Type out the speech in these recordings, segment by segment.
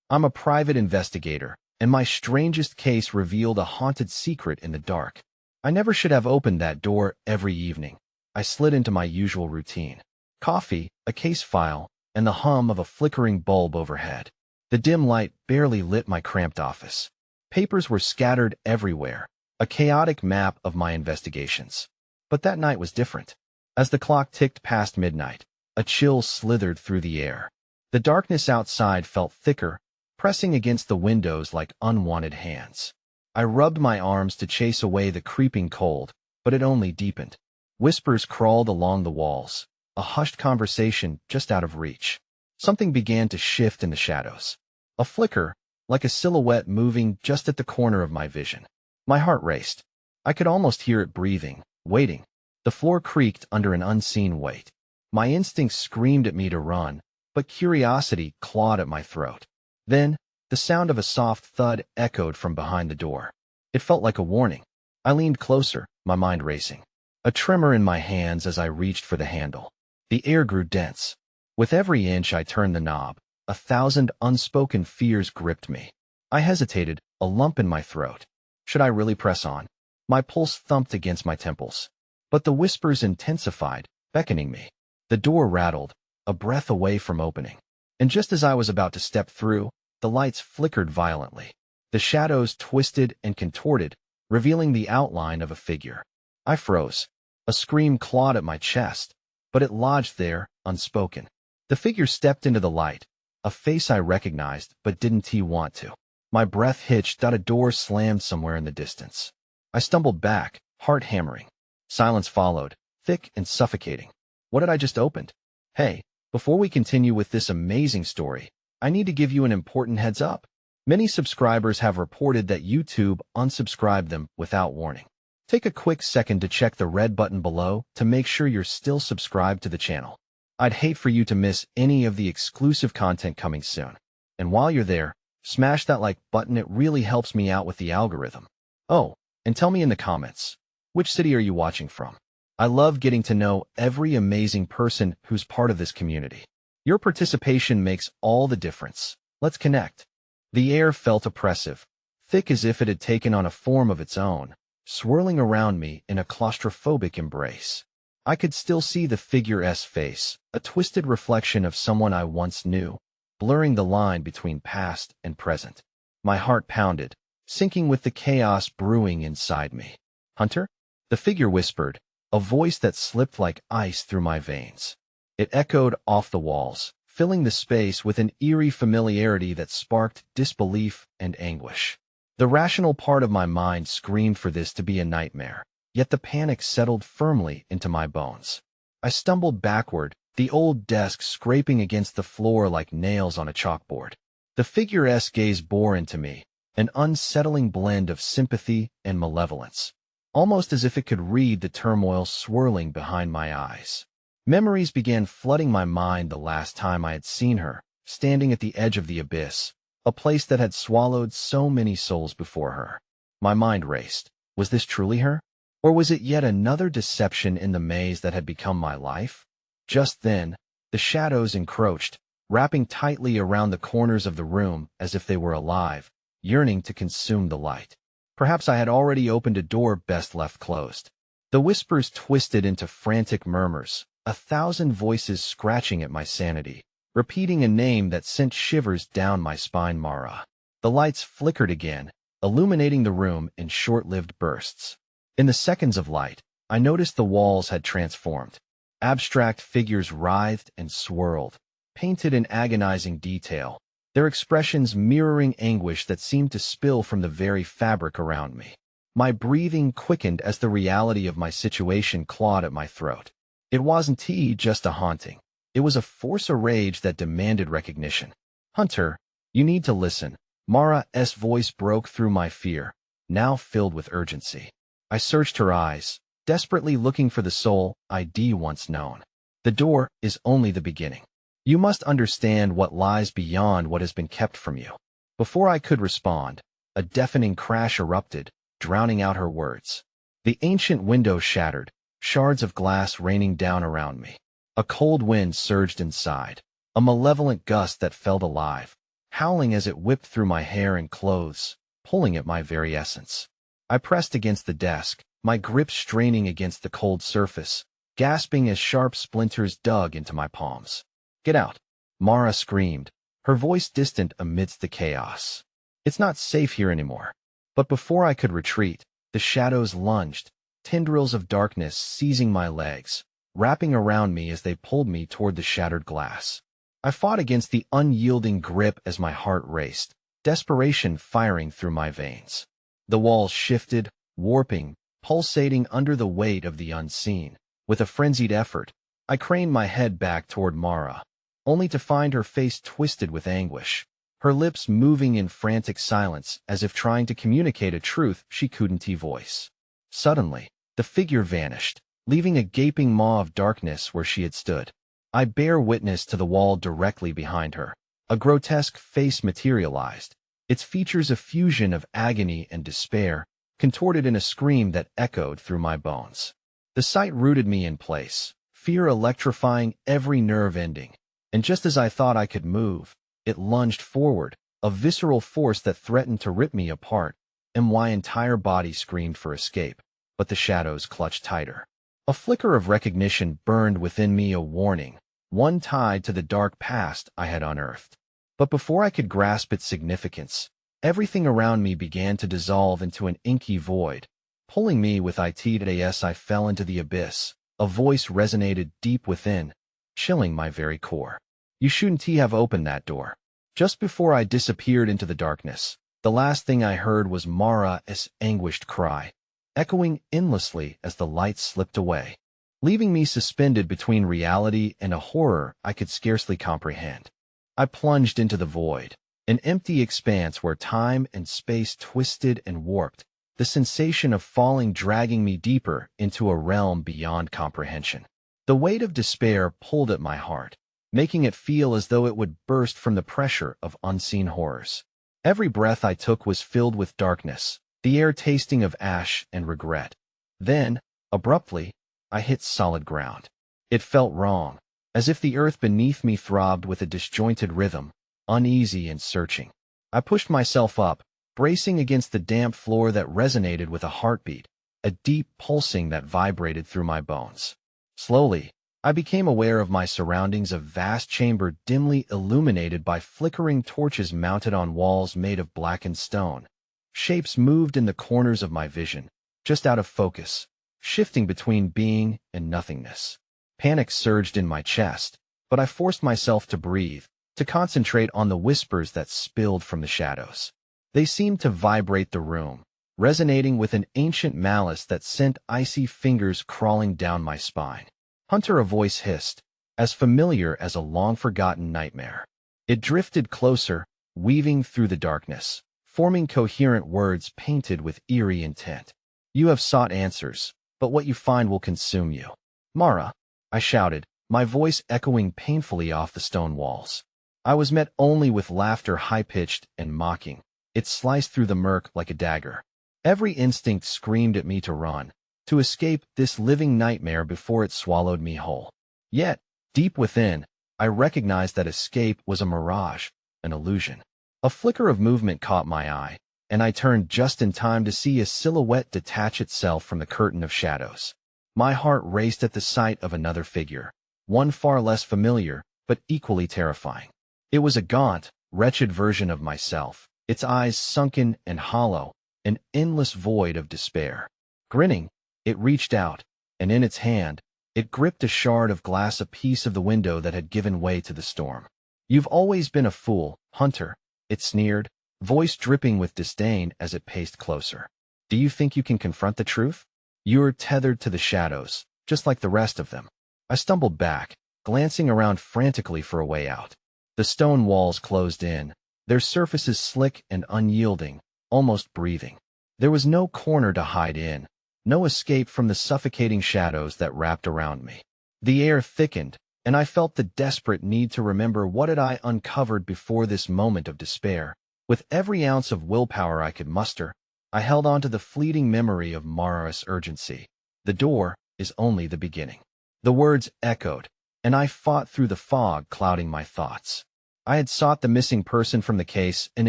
I'm a private investigator, and my strangest case revealed a haunted secret in the dark. I never should have opened that door every evening. I slid into my usual routine. Coffee, a case file, and the hum of a flickering bulb overhead. The dim light barely lit my cramped office. Papers were scattered everywhere, a chaotic map of my investigations. But that night was different. As the clock ticked past midnight, a chill slithered through the air. The darkness outside felt thicker, pressing against the windows like unwanted hands. I rubbed my arms to chase away the creeping cold, but it only deepened. Whispers crawled along the walls, a hushed conversation just out of reach. Something began to shift in the shadows. A flicker, like a silhouette moving just at the corner of my vision. My heart raced. I could almost hear it breathing, waiting. The floor creaked under an unseen weight. My instincts screamed at me to run, but curiosity clawed at my throat. Then, the sound of a soft thud echoed from behind the door. It felt like a warning. I leaned closer, my mind racing. A tremor in my hands as I reached for the handle. The air grew dense. With every inch I turned the knob, 1,000 unspoken fears gripped me. I hesitated, a lump in my throat. Should I really press on? My pulse thumped against my temples. But the whispers intensified, beckoning me. The door rattled, a breath away from opening. And just as I was about to step through, the lights flickered violently. The shadows twisted and contorted, revealing the outline of a figure. I froze. A scream clawed at my chest, but it lodged there, unspoken. The figure stepped into the light, a face I recognized but didn't want to. My breath hitched as a door slammed somewhere in the distance. I stumbled back, heart hammering. Silence followed, thick and suffocating. What had I just opened? Hey, before we continue with this amazing story, I need to give you an important heads up. Many subscribers have reported that YouTube unsubscribed them without warning. Take a quick second to check the red button below to make sure you're still subscribed to the channel. I'd hate for you to miss any of the exclusive content coming soon. And while you're there, smash that like button. It really helps me out with the algorithm. Oh, and tell me in the comments, which city are you watching from? I love getting to know every amazing person who's part of this community. Your participation makes all the difference. Let's connect. The air felt oppressive, thick as if it had taken on a form of its own, swirling around me in a claustrophobic embrace. I could still see the figure's face, a twisted reflection of someone I once knew, blurring the line between past and present. My heart pounded, sinking with the chaos brewing inside me. Hunter? The figure whispered, a voice that slipped like ice through my veins. It echoed off the walls, filling the space with an eerie familiarity that sparked disbelief and anguish. The rational part of my mind screamed for this to be a nightmare, yet the panic settled firmly into my bones. I stumbled backward, the old desk scraping against the floor like nails on a chalkboard. The figure's gaze bore into me, an unsettling blend of sympathy and malevolence, almost as if it could read the turmoil swirling behind my eyes. Memories began flooding my mind the last time I had seen her, standing at the edge of the abyss, a place that had swallowed so many souls before her. My mind raced. Was this truly her? Or was it yet another deception in the maze that had become my life? Just then, the shadows encroached, wrapping tightly around the corners of the room as if they were alive, yearning to consume the light. Perhaps I had already opened a door best left closed. The whispers twisted into frantic murmurs, 1,000 voices scratching at my sanity, repeating a name that sent shivers down my spine. Mara. The lights flickered again, illuminating the room in short-lived bursts. In the seconds of light, I noticed the walls had transformed. Abstract figures writhed and swirled, painted in agonizing detail, their expressions mirroring anguish that seemed to spill from the very fabric around me. My breathing quickened as the reality of my situation clawed at my throat. It wasn't just a haunting. It was a force of rage that demanded recognition. Hunter, you need to listen. Mara's voice broke through my fear, now filled with urgency. I searched her eyes, desperately looking for the soul I'd once known. The door is only the beginning. You must understand what lies beyond what has been kept from you. Before I could respond, a deafening crash erupted, drowning out her words. The ancient window shattered, shards of glass raining down around me. A cold wind surged inside, a malevolent gust that felt alive. howling as it whipped through my hair and clothes, pulling at my very essence. I pressed against the desk, my grip straining against the cold surface, gasping as sharp splinters dug into my palms. "Get out!" Mara screamed, her voice distant amidst the chaos. "It's not safe here anymore." But before I could retreat, the shadows lunged, tendrils of darkness seizing my legs, wrapping around me as they pulled me toward the shattered glass. I fought against the unyielding grip as my heart raced, desperation firing through my veins. The walls shifted, warping, pulsating under the weight of the unseen. With a frenzied effort, I craned my head back toward Mara, only to find her face twisted with anguish, her lips moving in frantic silence as if trying to communicate a truth she couldn't voice. Suddenly, the figure vanished, leaving a gaping maw of darkness where she had stood. I bear witness to the wall directly behind her. A grotesque face materialized, its features a fusion of agony and despair, contorted in a scream that echoed through my bones. The sight rooted me in place, fear electrifying every nerve ending, and just as I thought I could move, it lunged forward, a visceral force that threatened to rip me apart, and my entire body screamed for escape, but the shadows clutched tighter. A flicker of recognition burned within me, a warning, one tied to the dark past I had unearthed. But before I could grasp its significance, everything around me began to dissolve into an inky void. Pulling me with it as I fell into the abyss, a voice resonated deep within, chilling my very core. "You shouldn't have opened that door." Just before I disappeared into the darkness, the last thing I heard was Mara's anguished cry, echoing endlessly as the light slipped away, leaving me suspended between reality and a horror I could scarcely comprehend. I plunged into the void, an empty expanse where time and space twisted and warped, the sensation of falling dragging me deeper into a realm beyond comprehension. The weight of despair pulled at my heart, making it feel as though it would burst from the pressure of unseen horrors. Every breath I took was filled with darkness, the air tasting of ash and regret. Then, abruptly, I hit solid ground. It felt wrong, as if the earth beneath me throbbed with a disjointed rhythm, uneasy and searching. I pushed myself up, bracing against the damp floor that resonated with a heartbeat, a deep pulsing that vibrated through my bones. Slowly, I became aware of my surroundings, a vast chamber dimly illuminated by flickering torches mounted on walls made of blackened stone. Shapes moved in the corners of my vision, just out of focus, shifting between being and nothingness. Panic surged in my chest, but I forced myself to breathe, to concentrate on the whispers that spilled from the shadows. They seemed to vibrate the room, resonating with an ancient malice that sent icy fingers crawling down my spine. "Hunter," a voice hissed, as familiar as a long-forgotten nightmare. It drifted closer, weaving through the darkness, forming coherent words painted with eerie intent. "You have sought answers, but what you find will consume you." "Mara," I shouted, my voice echoing painfully off the stone walls. I was met only with laughter, high-pitched and mocking. It sliced through the murk like a dagger. Every instinct screamed at me to run, to escape this living nightmare before it swallowed me whole. Yet, deep within, I recognized that escape was a mirage, an illusion. A flicker of movement caught my eye, and I turned just in time to see a silhouette detach itself from the curtain of shadows. My heart raced at the sight of another figure, one far less familiar, but equally terrifying. It was a gaunt, wretched version of myself, its eyes sunken and hollow, an endless void of despair. Grinning, it reached out, and in its hand, it gripped a shard of glass, a piece of the window that had given way to the storm. "You've always been a fool, Hunter," it sneered, voice dripping with disdain as it paced closer. "Do you think you can confront the truth? You're tethered to the shadows, just like the rest of them." I stumbled back, glancing around frantically for a way out. The stone walls closed in, their surfaces slick and unyielding, almost breathing. There was no corner to hide in, no escape from the suffocating shadows that wrapped around me. The air thickened, and I felt the desperate need to remember what had I uncovered before this moment of despair. With every ounce of willpower I could muster, I held on to the fleeting memory of Mara's urgency. "The door is only the beginning." The words echoed, and I fought through the fog clouding my thoughts. I had sought the missing person from the case, an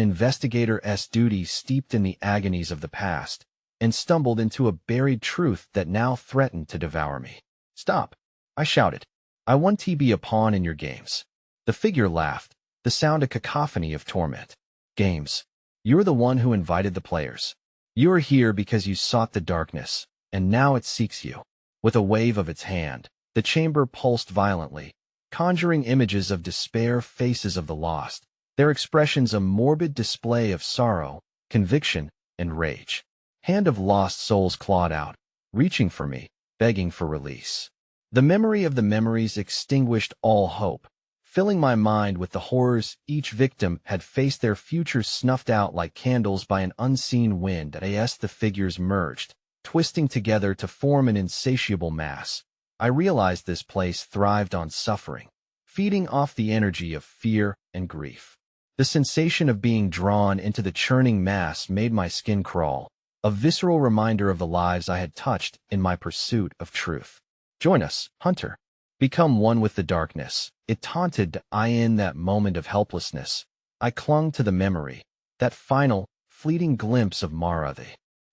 investigator's duty steeped in the agonies of the past, and stumbled into a buried truth that now threatened to devour me. "Stop!" I shouted. "I want to be a pawn in your games." The figure laughed, the sound a cacophony of torment. "Games? You're the one who invited the players. You are here because you sought the darkness, and now it seeks you." With a wave of its hand, the chamber pulsed violently, conjuring images of despair, faces of the lost, their expressions a morbid display of sorrow, conviction, and rage. Hand of lost souls clawed out, reaching for me, begging for release. The memory of the memories extinguished all hope, filling my mind with the horrors each victim had faced, their futures snuffed out like candles by an unseen wind. As the figures merged, twisting together to form an insatiable mass, I realized this place thrived on suffering, feeding off the energy of fear and grief. The sensation of being drawn into the churning mass made my skin crawl, a visceral reminder of the lives I had touched in my pursuit of truth. "Join us, Hunter. Become one with the darkness," it taunted. In that moment of helplessness, I clung to the memory, that final, fleeting glimpse of Mara. The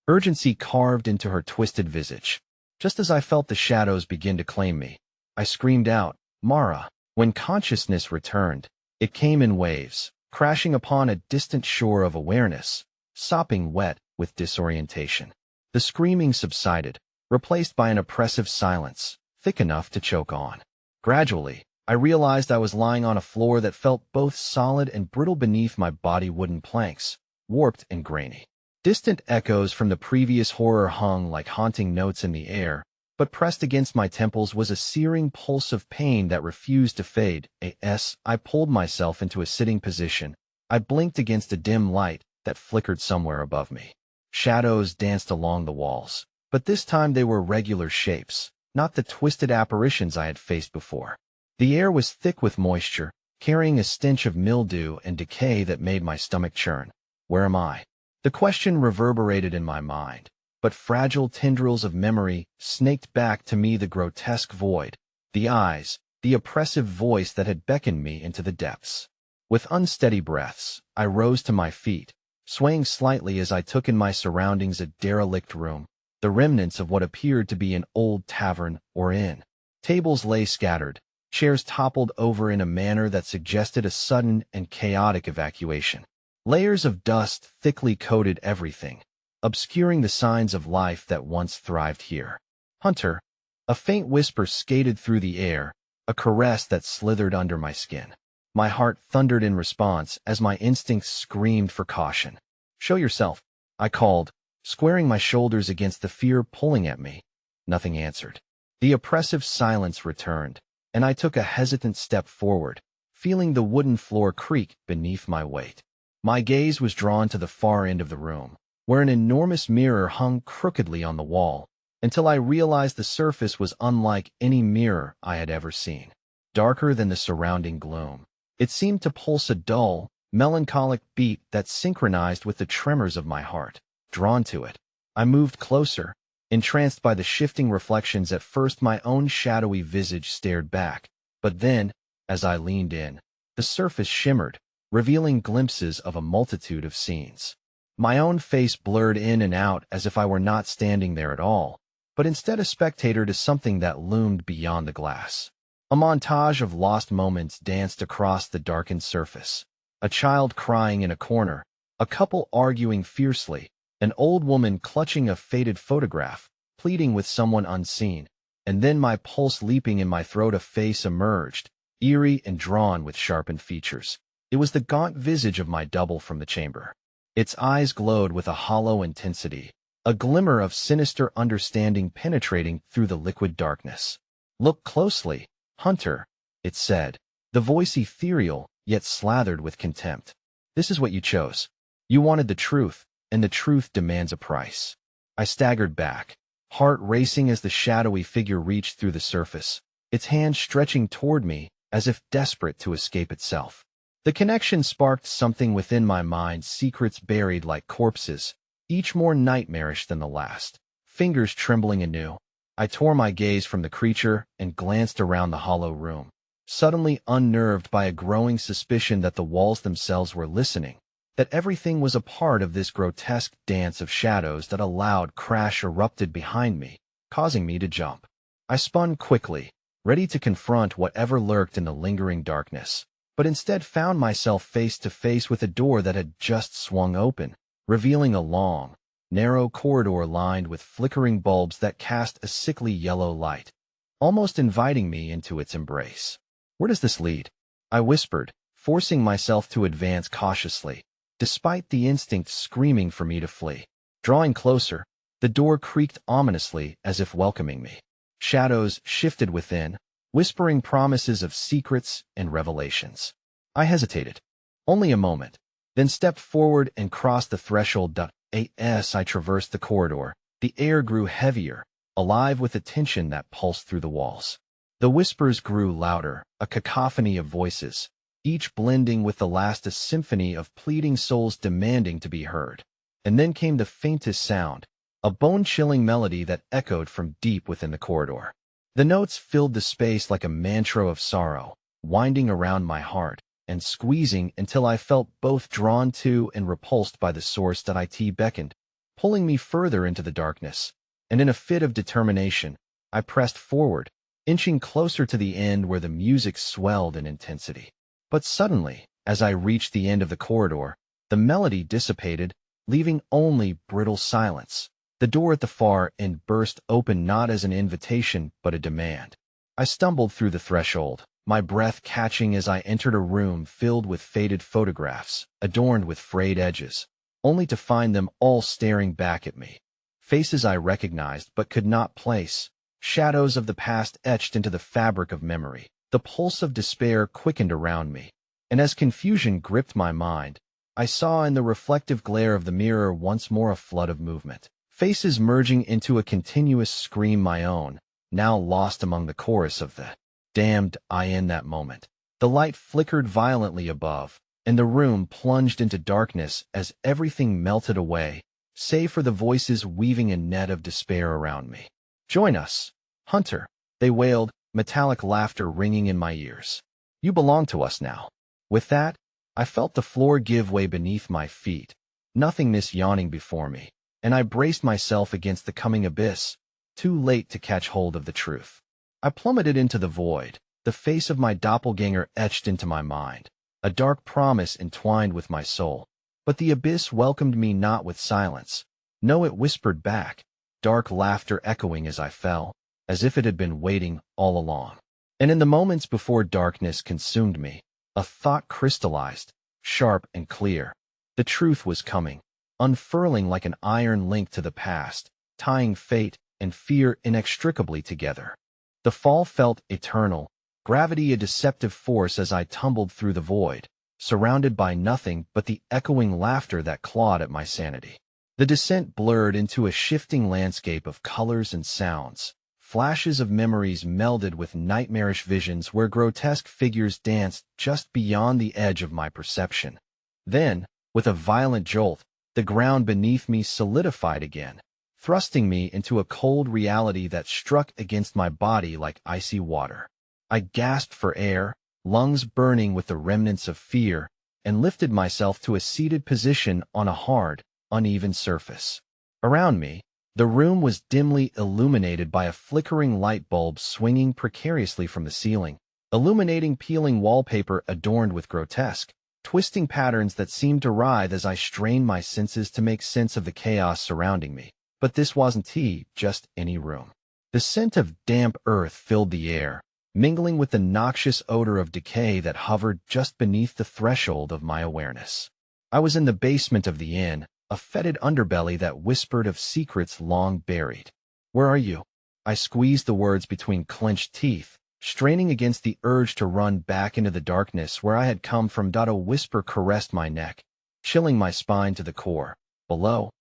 urgency carved into her twisted visage. Just as I felt the shadows begin to claim me, I screamed out, "Mara!" When consciousness returned, it came in waves, crashing upon a distant shore of awareness, sopping wet with disorientation. The screaming subsided, replaced by an oppressive silence, thick enough to choke on. Gradually, I realized I was lying on a floor that felt both solid and brittle beneath my body, wooden planks, warped and grainy. Distant echoes from the previous horror hung like haunting notes in the air, but pressed against my temples was a searing pulse of pain that refused to fade. I pulled myself into a sitting position. I blinked against a dim light that flickered somewhere above me. Shadows danced along the walls, but this time they were regular shapes, not the twisted apparitions I had faced before. The air was thick with moisture, carrying a stench of mildew and decay that made my stomach churn. Where am I? The question reverberated in my mind, but fragile tendrils of memory snaked back to me, the grotesque void, the eyes, the oppressive voice that had beckoned me into the depths. With unsteady breaths, I rose to my feet, swaying slightly as I took in my surroundings, a derelict room, the remnants of what appeared to be an old tavern or inn. Tables lay scattered, chairs toppled over in a manner that suggested a sudden and chaotic evacuation. Layers of dust thickly coated everything, obscuring the signs of life that once thrived here. "Hunter!" A faint whisper skated through the air, a caress that slithered under my skin. My heart thundered in response as my instincts screamed for caution. "Show yourself," I called, squaring my shoulders against the fear pulling at me. Nothing answered. The oppressive silence returned, and I took a hesitant step forward, feeling the wooden floor creak beneath my weight. My gaze was drawn to the far end of the room, where an enormous mirror hung crookedly on the wall, until I realized the surface was unlike any mirror I had ever seen. Darker than the surrounding gloom, it seemed to pulse a dull, melancholic beat that synchronized with the tremors of my heart. Drawn to it, I moved closer, entranced by the shifting reflections. At first my own shadowy visage stared back, but then, as I leaned in, the surface shimmered, revealing glimpses of a multitude of scenes. My own face blurred in and out as if I were not standing there at all, but instead a spectator to something that loomed beyond the glass. A montage of lost moments danced across the darkened surface. A child crying in a corner, a couple arguing fiercely, an old woman clutching a faded photograph, pleading with someone unseen, and then, my pulse leaping in my throat, a face emerged, eerie and drawn with sharpened features. It was the gaunt visage of my double from the chamber. Its eyes glowed with a hollow intensity, a glimmer of sinister understanding penetrating through the liquid darkness. "Look closely, Hunter," it said, the voice ethereal yet slathered with contempt. "This is what you chose. You wanted the truth, and the truth demands a price." I staggered back, heart racing as the shadowy figure reached through the surface, its hand stretching toward me as if desperate to escape itself. The connection sparked something within my mind, secrets buried like corpses, each more nightmarish than the last. Fingers trembling anew, I tore my gaze from the creature and glanced around the hollow room. suddenly unnerved by a growing suspicion that the walls themselves were listening, that everything was a part of this grotesque dance of shadows. That a loud crash erupted behind me, causing me to jump. I spun quickly, ready to confront whatever lurked in the lingering darkness, but instead found myself face to face with a door that had just swung open, revealing a long, narrow corridor lined with flickering bulbs that cast a sickly yellow light, almost inviting me into its embrace. "Where does this lead?" I whispered, forcing myself to advance cautiously, despite the instinct screaming for me to flee. Drawing closer, the door creaked ominously as if welcoming me. Shadows shifted within, whispering promises of secrets and revelations. I hesitated. Only a moment, then stepped forward and crossed the threshold. As I traversed the corridor, the air grew heavier, alive with a tension that pulsed through the walls. The whispers grew louder, a cacophony of voices, each blending with the last, a symphony of pleading souls demanding to be heard. And then came the faintest sound, a bone-chilling melody that echoed from deep within the corridor. The notes filled the space like a mantra of sorrow, winding around my heart and squeezing until I felt both drawn to and repulsed by the source. That it beckoned, pulling me further into the darkness, and in a fit of determination, I pressed forward, inching closer to the end where the music swelled in intensity. But suddenly, as I reached the end of the corridor, the melody dissipated, leaving only brittle silence. The door at the far end burst open, not as an invitation but a demand. I stumbled through the threshold, my breath catching as I entered a room filled with faded photographs, adorned with frayed edges, only to find them all staring back at me. Faces I recognized but could not place, shadows of the past etched into the fabric of memory. The pulse of despair quickened around me, and as confusion gripped my mind, I saw in the reflective glare of the mirror once more a flood of movement. Faces merging into a continuous scream, my own, now lost among the chorus of the damned. In that moment, the light flickered violently above, and the room plunged into darkness as everything melted away, save for the voices weaving a net of despair around me. "Join us, Hunter," they wailed, metallic laughter ringing in my ears. "You belong to us now." With that, I felt the floor give way beneath my feet, nothingness yawning before me, and I braced myself against the coming abyss, too late to catch hold of the truth. I plummeted into the void, the face of my doppelganger etched into my mind, a dark promise entwined with my soul. But the abyss welcomed me not with silence. No, it whispered back, dark laughter echoing as I fell, as if it had been waiting all along. And in the moments before darkness consumed me, a thought crystallized, sharp and clear. The truth was coming, unfurling like an iron link to the past, tying fate and fear inextricably together. The fall felt eternal, gravity a deceptive force as I tumbled through the void, surrounded by nothing but the echoing laughter that clawed at my sanity. The descent blurred into a shifting landscape of colors and sounds. Flashes of memories melded with nightmarish visions where grotesque figures danced just beyond the edge of my perception. Then, with a violent jolt, the ground beneath me solidified again, thrusting me into a cold reality that struck against my body like icy water. I gasped for air, lungs burning with the remnants of fear, and lifted myself to a seated position on a hard, uneven surface. Around me, the room was dimly illuminated by a flickering light bulb swinging precariously from the ceiling, illuminating peeling wallpaper adorned with grotesque, twisting patterns that seemed to writhe as I strained my senses to make sense of the chaos surrounding me. But this wasn't just any room. The scent of damp earth filled the air, mingling with the noxious odor of decay that hovered just beneath the threshold of my awareness. I was in the basement of the inn, a fetid underbelly that whispered of secrets long buried. "Where are you?" I squeezed the words between clenched teeth, straining against the urge to run back into the darkness where I had come from. A whisper caressed my neck, chilling my spine to the core. "Below.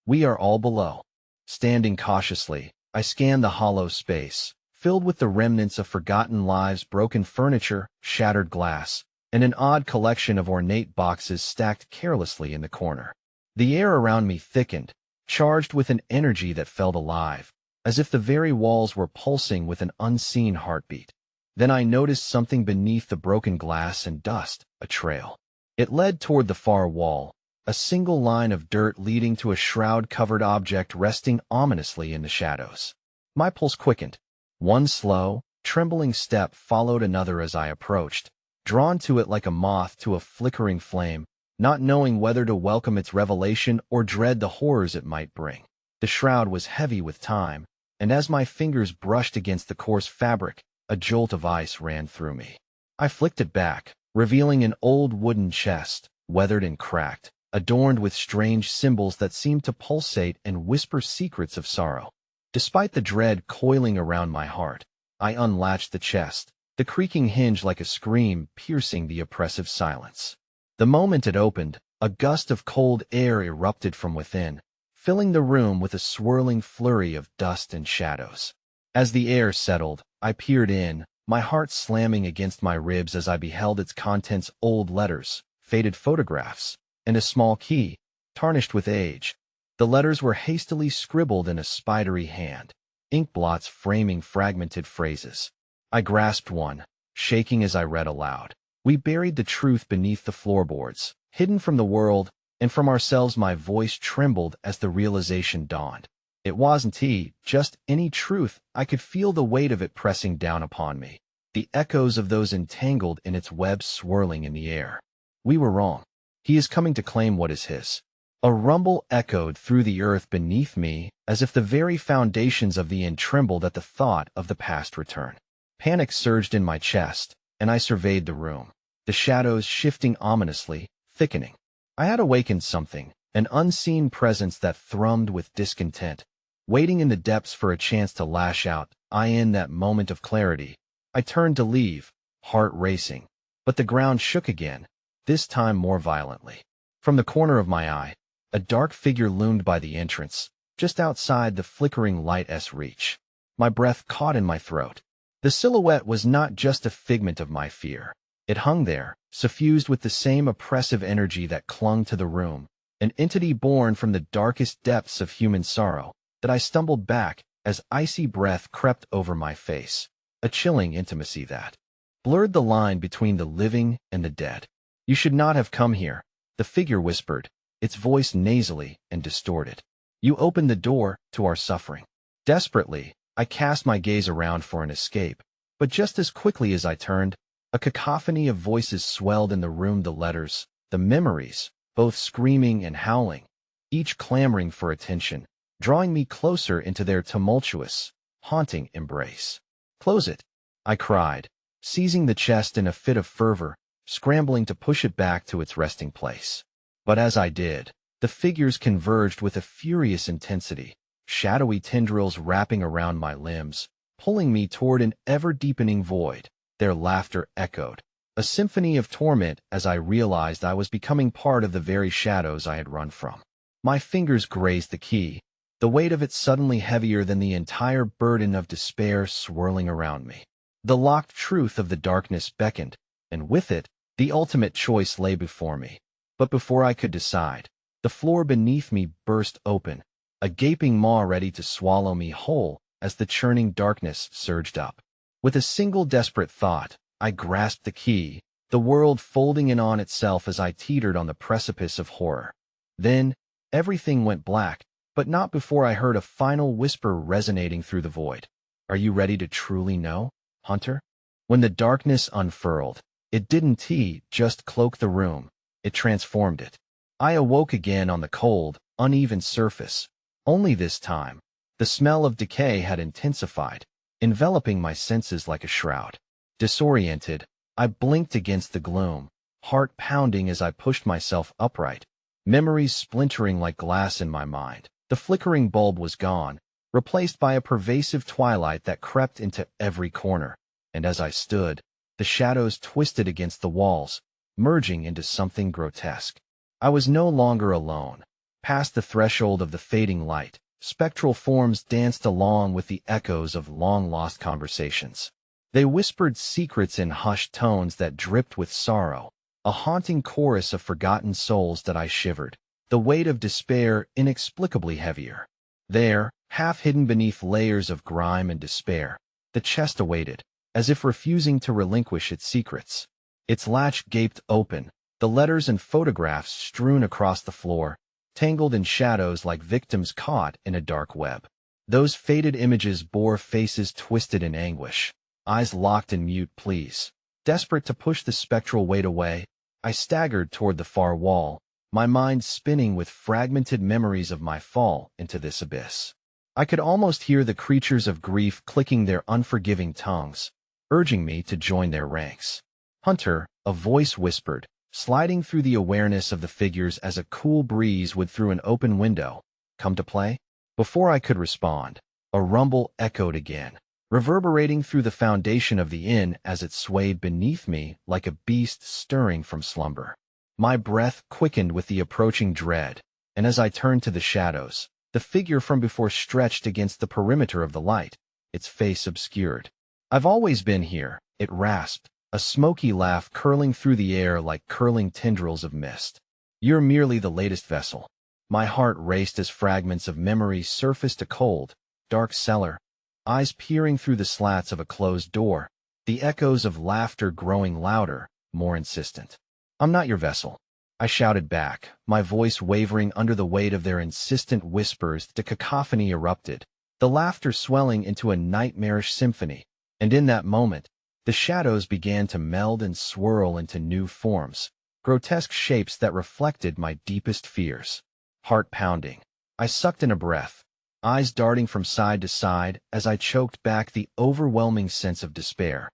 We are all below." Standing cautiously, I scanned the hollow space, filled with the remnants of forgotten lives, broken furniture, shattered glass, and an odd collection of ornate boxes stacked carelessly in the corner. The air around me thickened, charged with an energy that felt alive, as if the very walls were pulsing with an unseen heartbeat. Then I noticed something beneath the broken glass and dust, a trail. It led toward the far wall, a single line of dirt leading to a shroud-covered object resting ominously in the shadows. My pulse quickened. One slow, trembling step followed another as I approached, drawn to it like a moth to a flickering flame, not knowing whether to welcome its revelation or dread the horrors it might bring. The shroud was heavy with time, and as my fingers brushed against the coarse fabric, a jolt of ice ran through me. I flicked it back, revealing an old wooden chest, weathered and cracked, adorned with strange symbols that seemed to pulsate and whisper secrets of sorrow. Despite the dread coiling around my heart, I unlatched the chest, the creaking hinge like a scream piercing the oppressive silence. The moment it opened, a gust of cold air erupted from within, filling the room with a swirling flurry of dust and shadows. As the air settled, I peered in, my heart slamming against my ribs as I beheld its contents: old letters, faded photographs, and a small key, tarnished with age. The letters were hastily scribbled in a spidery hand, ink blots framing fragmented phrases. I grasped one, shaking as I read aloud. We buried the truth beneath the floorboards, hidden from the world and from ourselves. My voice trembled as the realization dawned. It wasn't just any truth. I could feel the weight of it pressing down upon me, the echoes of those entangled in its web swirling in the air. We were wrong. He is coming to claim what is his. A rumble echoed through the earth beneath me, as if the very foundations of the inn trembled at the thought of the past return. Panic surged in my chest, and I surveyed the room, the shadows shifting ominously, thickening. I had awakened something, an unseen presence that thrummed with discontent, waiting in the depths for a chance to lash out. In that moment of clarity, I turned to leave, heart racing, but the ground shook again, this time more violently. From the corner of my eye, a dark figure loomed by the entrance, just outside the flickering light's reach. My breath caught in my throat. The silhouette was not just a figment of my fear. It hung there, suffused with the same oppressive energy that clung to the room, an entity born from the darkest depths of human sorrow. That I stumbled back as icy breath crept over my face, a chilling intimacy that blurred the line between the living and the dead. "You should not have come here," the figure whispered, its voice nasally and distorted. "You opened the door to our suffering." Desperately, I cast my gaze around for an escape, but just as quickly as I turned, a cacophony of voices swelled in the room: the letters, the memories, both screaming and howling, each clamoring for attention, drawing me closer into their tumultuous, haunting embrace. "Close it," I cried, seizing the chest in a fit of fervor, scrambling to push it back to its resting place. But as I did, the figures converged with a furious intensity, shadowy tendrils wrapping around my limbs, pulling me toward an ever-deepening void. Their laughter echoed, a symphony of torment, as I realized I was becoming part of the very shadows I had run from. My fingers grazed the key, the weight of it suddenly heavier than the entire burden of despair swirling around me. The locked truth of the darkness beckoned, and with it, the ultimate choice lay before me. But before I could decide, the floor beneath me burst open, a gaping maw ready to swallow me whole as the churning darkness surged up. With a single desperate thought, I grasped the key, the world folding in on itself as I teetered on the precipice of horror. Then, everything went black, but not before I heard a final whisper resonating through the void. "Are you ready to truly know, Hunter?" When the darkness unfurled, it didn't just cloak the room, it transformed it. I awoke again on the cold, uneven surface. Only this time, the smell of decay had intensified, enveloping my senses like a shroud. Disoriented, I blinked against the gloom, heart pounding as I pushed myself upright, memories splintering like glass in my mind. The flickering bulb was gone, replaced by a pervasive twilight that crept into every corner, and as I stood, the shadows twisted against the walls, merging into something grotesque. I was no longer alone. Past the threshold of the fading light, spectral forms danced along with the echoes of long-lost conversations. They whispered secrets in hushed tones that dripped with sorrow, a haunting chorus of forgotten souls that I shivered, the weight of despair inexplicably heavier. There, half hidden beneath layers of grime and despair, the chest awaited, as if refusing to relinquish its secrets. Its latch gaped open, the letters and photographs strewn across the floor, tangled in shadows like victims caught in a dark web. Those faded images bore faces twisted in anguish, eyes locked in mute pleas. Desperate to push the spectral weight away, I staggered toward the far wall, my mind spinning with fragmented memories of my fall into this abyss. I could almost hear the creatures of grief clicking their unforgiving tongues, urging me to join their ranks. "Hunter," a voice whispered, sliding through the awareness of the figures as a cool breeze would through an open window. "Come to play?" Before I could respond, a rumble echoed again, reverberating through the foundation of the inn as it swayed beneath me like a beast stirring from slumber. My breath quickened with the approaching dread, and as I turned to the shadows, the figure from before stretched against the perimeter of the light, its face obscured. "I've always been here," it rasped, a smoky laugh curling through the air like curling tendrils of mist. "You're merely the latest vessel." My heart raced as fragments of memory surfaced, a cold, dark cellar, eyes peering through the slats of a closed door, the echoes of laughter growing louder, more insistent. "I'm not your vessel," I shouted back, my voice wavering under the weight of their insistent whispers. The cacophony erupted, the laughter swelling into a nightmarish symphony, and in that moment, the shadows began to meld and swirl into new forms, grotesque shapes that reflected my deepest fears. Heart pounding, I sucked in a breath, eyes darting from side to side as I choked back the overwhelming sense of despair.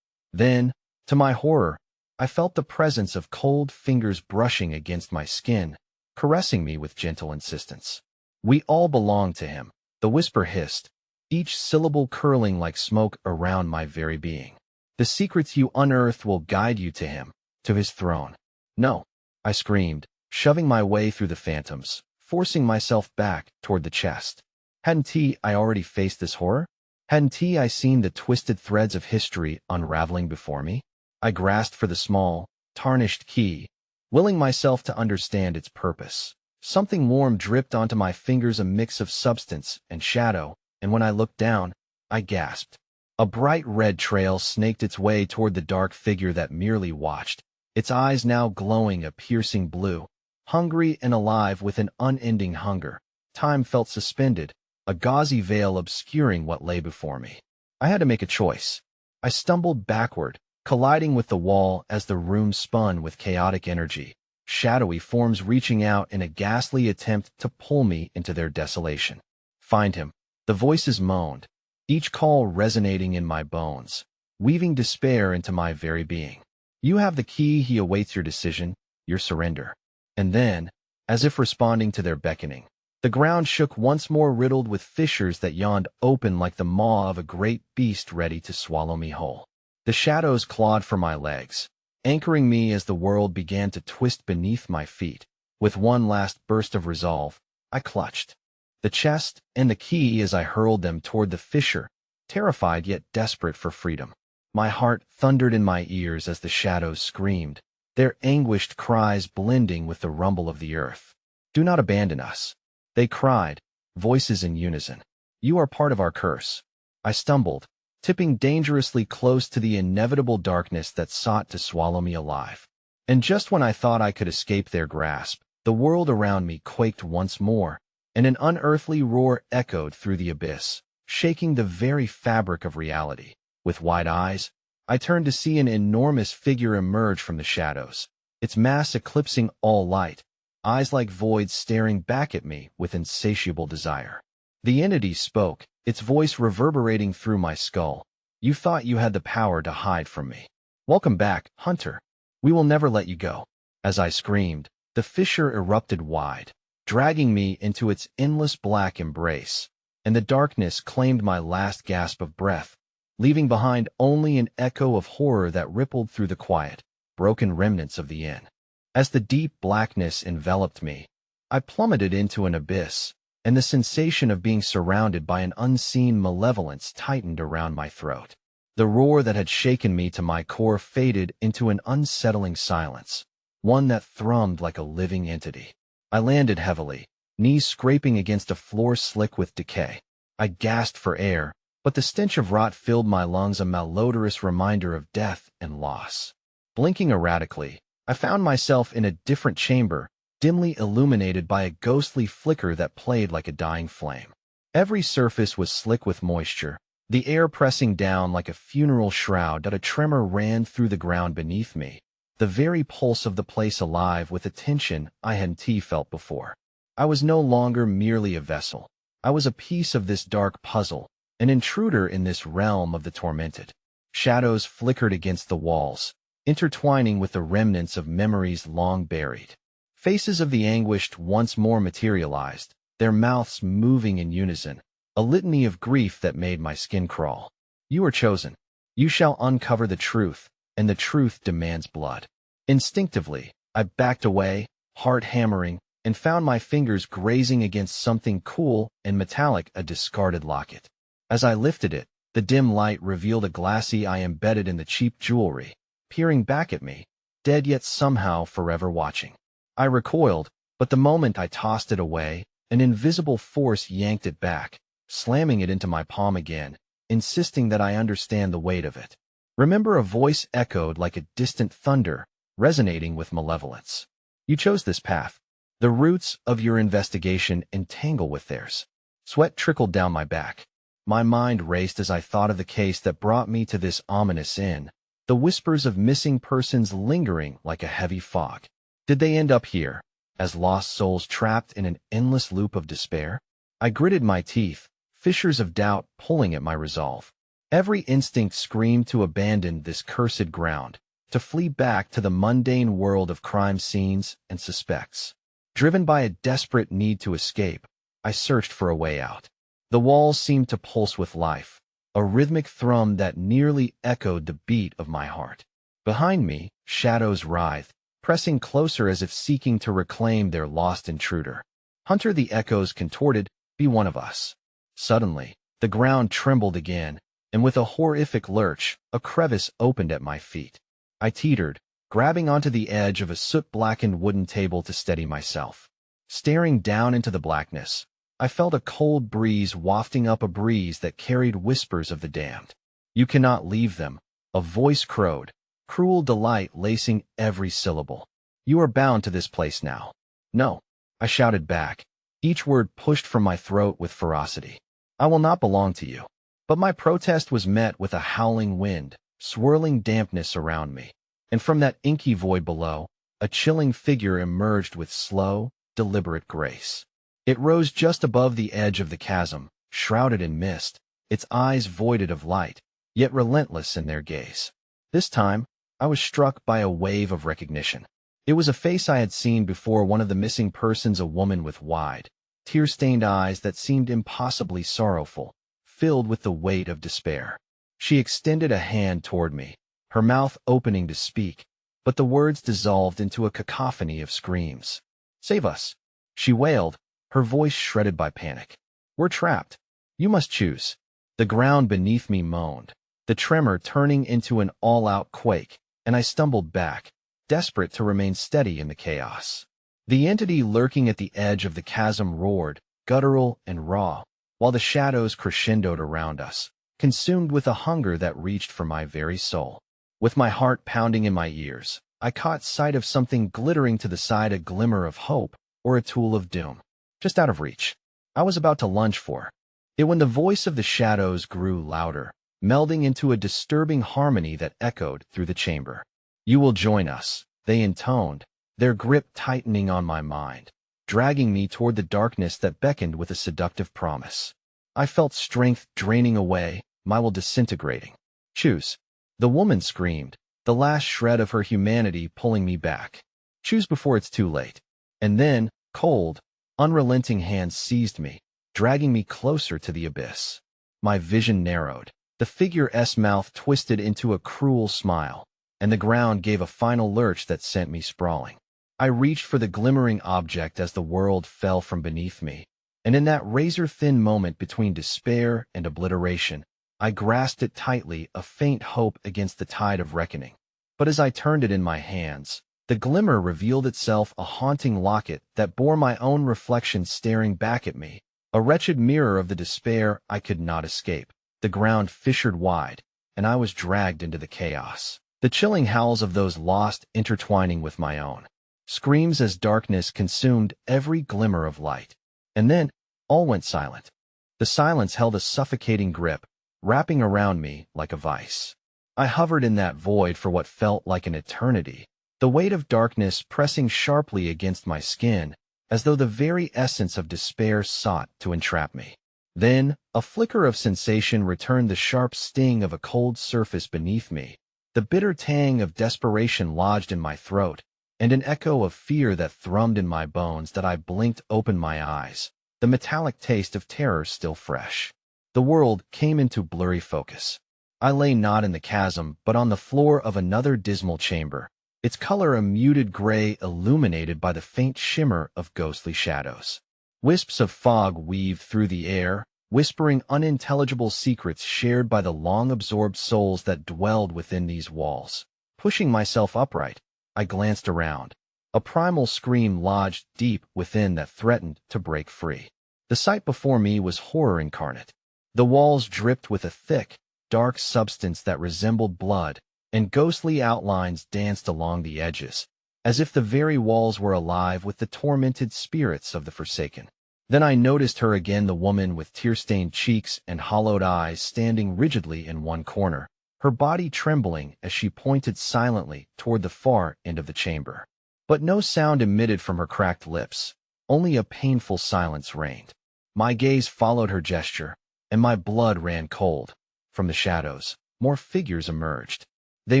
Then, to my horror, I felt the presence of cold fingers brushing against my skin, caressing me with gentle insistence. "We all belong to him," the whisper hissed, each syllable curling like smoke around my very being. "The secrets you unearthed will guide you to him, to his throne." "No," I screamed, shoving my way through the phantoms, forcing myself back toward the chest. Hadn't I already faced this horror? Hadn't I seen the twisted threads of history unraveling before me? I grasped for the small, tarnished key, willing myself to understand its purpose. Something warm dripped onto my fingers, a mix of substance and shadow, and when I looked down, I gasped. A bright red trail snaked its way toward the dark figure that merely watched, its eyes now glowing a piercing blue. Hungry and alive with an unending hunger, time felt suspended, a gauzy veil obscuring what lay before me. I had to make a choice. I stumbled backward, colliding with the wall as the room spun with chaotic energy, shadowy forms reaching out in a ghastly attempt to pull me into their desolation. "Find him," the voices moaned, each call resonating in my bones, weaving despair into my very being. "You have the key, he awaits your decision, your surrender." And then, as if responding to their beckoning, the ground shook once more, riddled with fissures that yawned open like the maw of a great beast ready to swallow me whole. The shadows clawed for my legs, anchoring me as the world began to twist beneath my feet. With one last burst of resolve, I clutched the chest and the key as I hurled them toward the fissure, terrified yet desperate for freedom. My heart thundered in my ears as the shadows screamed, their anguished cries blending with the rumble of the earth. "Do not abandon us," they cried, voices in unison. "You are part of our curse." I stumbled, tipping dangerously close to the inevitable darkness that sought to swallow me alive. And just when I thought I could escape their grasp, the world around me quaked once more, and an unearthly roar echoed through the abyss, shaking the very fabric of reality. With wide eyes, I turned to see an enormous figure emerge from the shadows, its mass eclipsing all light, eyes like voids staring back at me with insatiable desire. The entity spoke, its voice reverberating through my skull. "You thought you had the power to hide from me. Welcome back, Hunter. We will never let you go." As I screamed, the fissure erupted wide, dragging me into its endless black embrace, and the darkness claimed my last gasp of breath, leaving behind only an echo of horror that rippled through the quiet, broken remnants of the inn. As the deep blackness enveloped me, I plummeted into an abyss, and the sensation of being surrounded by an unseen malevolence tightened around my throat. The roar that had shaken me to my core faded into an unsettling silence, one that thrummed like a living entity. I landed heavily, knees scraping against a floor slick with decay. I gasped for air, but the stench of rot filled my lungs, a malodorous reminder of death and loss. Blinking erratically, I found myself in a different chamber, dimly illuminated by a ghostly flicker that played like a dying flame. Every surface was slick with moisture, the air pressing down like a funeral shroud. A tremor ran through the ground beneath me, the very pulse of the place alive with a tension I hadn't felt before. I was no longer merely a vessel. I was a piece of this dark puzzle, an intruder in this realm of the tormented. Shadows flickered against the walls, intertwining with the remnants of memories long buried. Faces of the anguished once more materialized, their mouths moving in unison, a litany of grief that made my skin crawl. You are chosen. You shall uncover the truth, and the truth demands blood. Instinctively, I backed away, heart hammering, and found my fingers grazing against something cool and metallic, a discarded locket. As I lifted it, the dim light revealed a glassy eye embedded in the cheap jewelry, peering back at me, dead yet somehow forever watching. I recoiled, but the moment I tossed it away, an invisible force yanked it back, slamming it into my palm again, insisting that I understand the weight of it. Remember, a voice echoed like a distant thunder, resonating with malevolence. You chose this path. The roots of your investigation entangle with theirs. Sweat trickled down my back. My mind raced as I thought of the case that brought me to this ominous inn, the whispers of missing persons lingering like a heavy fog. Did they end up here, as lost souls trapped in an endless loop of despair? I gritted my teeth, fissures of doubt pulling at my resolve. Every instinct screamed to abandon this cursed ground, to flee back to the mundane world of crime scenes and suspects. Driven by a desperate need to escape, I searched for a way out. The walls seemed to pulse with life, a rhythmic thrum that nearly echoed the beat of my heart. Behind me, shadows writhed, pressing closer as if seeking to reclaim their lost intruder. Hunter, the echoes contorted, be one of us. Suddenly, the ground trembled again, and with a horrific lurch, a crevice opened at my feet. I teetered, grabbing onto the edge of a soot-blackened wooden table to steady myself. Staring down into the blackness, I felt a cold breeze wafting up, a breeze that carried whispers of the damned. You cannot leave them, a voice crowed, cruel delight lacing every syllable. You are bound to this place now. No, I shouted back, each word pushed from my throat with ferocity. I will not belong to you. But my protest was met with a howling wind, swirling dampness around me. And from that inky void below, a chilling figure emerged with slow, deliberate grace. It rose just above the edge of the chasm, shrouded in mist, its eyes voided of light, yet relentless in their gaze. This time, I was struck by a wave of recognition. It was a face I had seen before, one of the missing persons, a woman with wide, tear-stained eyes that seemed impossibly sorrowful, filled with the weight of despair. She extended a hand toward me, her mouth opening to speak, but the words dissolved into a cacophony of screams. "Save us!" she wailed, her voice shredded by panic. "We're trapped. You must choose." The ground beneath me moaned, the tremor turning into an all-out quake, and I stumbled back, desperate to remain steady in the chaos. The entity lurking at the edge of the chasm roared, guttural and raw, while the shadows crescendoed around us, consumed with a hunger that reached for my very soul. With my heart pounding in my ears, I caught sight of something glittering to the side, a glimmer of hope, or a tool of doom, just out of reach. I was about to lunge for it when the voice of the shadows grew louder, melding into a disturbing harmony that echoed through the chamber. "You will join us," they intoned, their grip tightening on my mind, dragging me toward the darkness that beckoned with a seductive promise. I felt strength draining away, my will disintegrating. "Choose." The woman screamed, the last shred of her humanity pulling me back. "Choose before it's too late." And then, cold, unrelenting hands seized me, dragging me closer to the abyss. My vision narrowed, the figure's mouth twisted into a cruel smile, and the ground gave a final lurch that sent me sprawling. I reached for the glimmering object as the world fell from beneath me, and in that razor-thin moment between despair and obliteration, I grasped it tightly, a faint hope against the tide of reckoning. But as I turned it in my hands, the glimmer revealed itself, a haunting locket that bore my own reflection staring back at me, a wretched mirror of the despair I could not escape. the ground fissured wide, and I was dragged into the chaos. The chilling howls of those lost intertwining with my own. Screams as darkness consumed every glimmer of light. And then, all went silent. The silence held a suffocating grip, wrapping around me like a vice. I hovered in that void for what felt like an eternity, the weight of darkness pressing sharply against my skin, as though the very essence of despair sought to entrap me. Then, a flicker of sensation returned, the sharp sting of a cold surface beneath me, the bitter tang of desperation lodged in my throat, and an echo of fear that thrummed in my bones that I blinked open my eyes, the metallic taste of terror still fresh. The world came into blurry focus. I lay not in the chasm, but on the floor of another dismal chamber, its color a muted gray illuminated by the faint shimmer of ghostly shadows. Wisps of fog weaved through the air, whispering unintelligible secrets shared by the long-absorbed souls that dwelled within these walls. Pushing myself upright, I glanced around. A primal scream lodged deep within that threatened to break free. The sight before me was horror incarnate. The walls dripped with a thick, dark substance that resembled blood, and ghostly outlines danced along the edges, as if the very walls were alive with the tormented spirits of the forsaken. Then I noticed her again, the woman with tear-stained cheeks and hollowed eyes standing rigidly in one corner, her body trembling as she pointed silently toward the far end of the chamber. But no sound emitted from her cracked lips, only a painful silence reigned. My gaze followed her gesture, and my blood ran cold. From the shadows, more figures emerged. They